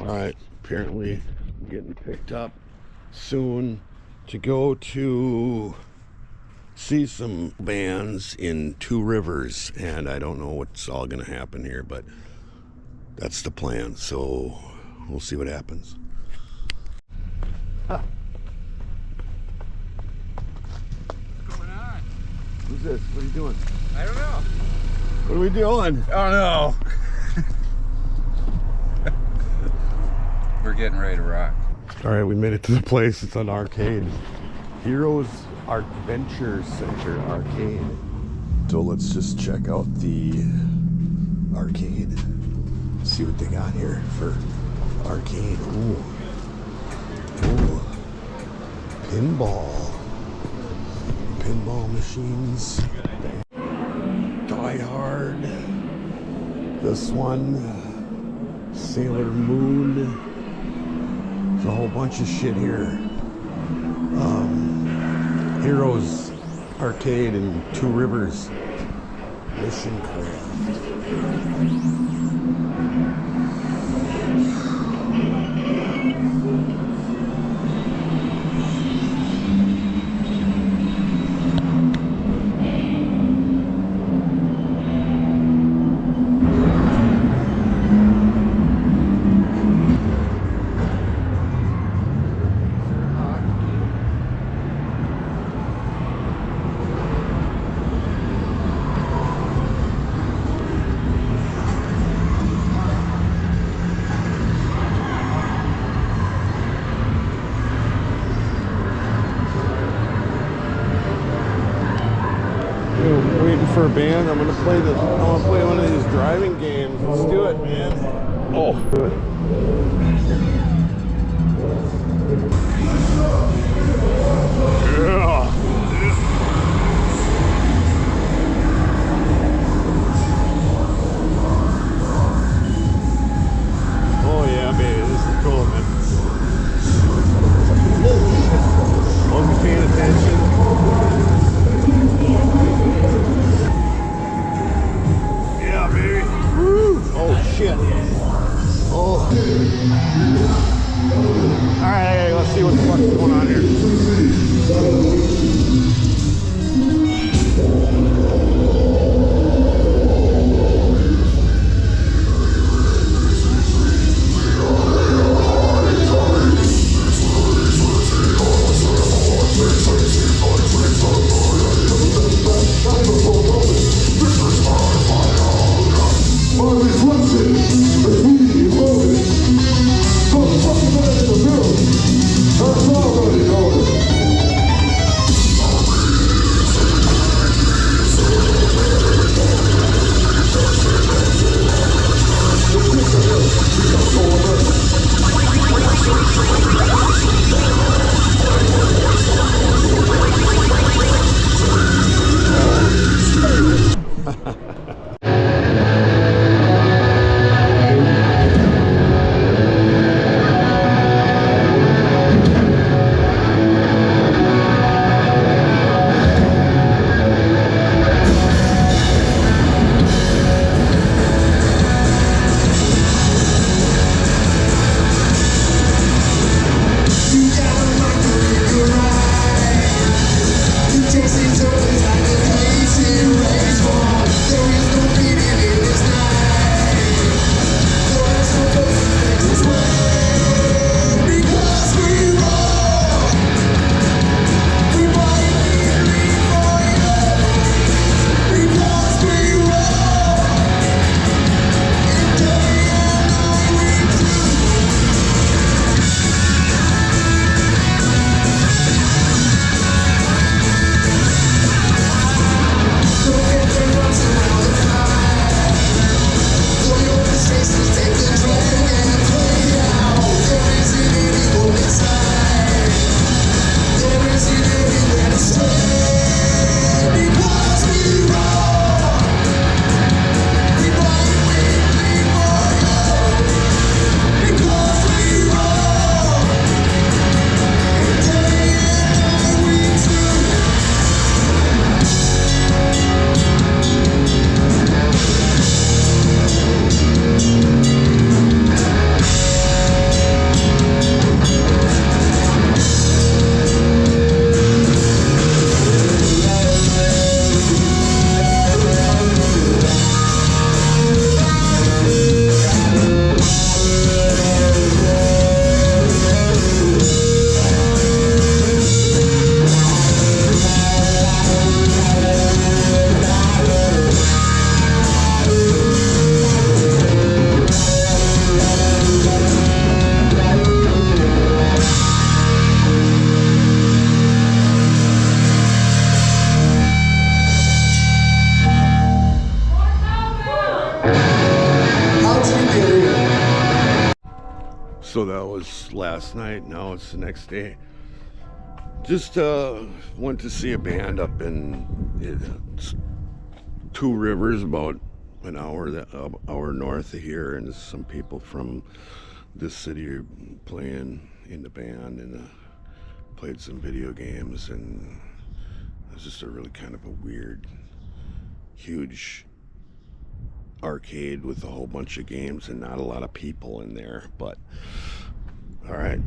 Alright, apparently I'm getting picked up soon to go to see some bands in Two Rivers, and I don't know what's all gonna happen here, but that's the plan, so we'll see what happens. Huh. What's going on? Who's this? What are you doing? I don't know. What are we doing? Oh no. We're getting ready to rock. Alright, we made it to the place. It's an arcade. Heroes Adventure Center Arcade. So let's just check out the arcade. See what they got here for arcade. Ooh. Ooh. Pinball machines. Die Hard. This one. Sailor Moon. There's a whole bunch of shit here. Heroes Arcade in Two Rivers. Mission Craft. Waiting for a band. I'm gonna play one of these driving games. Let's do it, man. Oh, good. Yeah. Oh yeah, baby, this is cool, man. Wasn't paying attention. Yeah, baby. Woo. Oh shit. Oh. Alright, let's see what the fuck's going on here. So that was last night. Now it's the next day. Just went to see a band up in Two Rivers, about an hour north of here, and some people from this city are playing in the band, and played some video games, and it was just a really kind of a weird, huge arcade with a whole bunch of games and not a lot of people in there. But all right.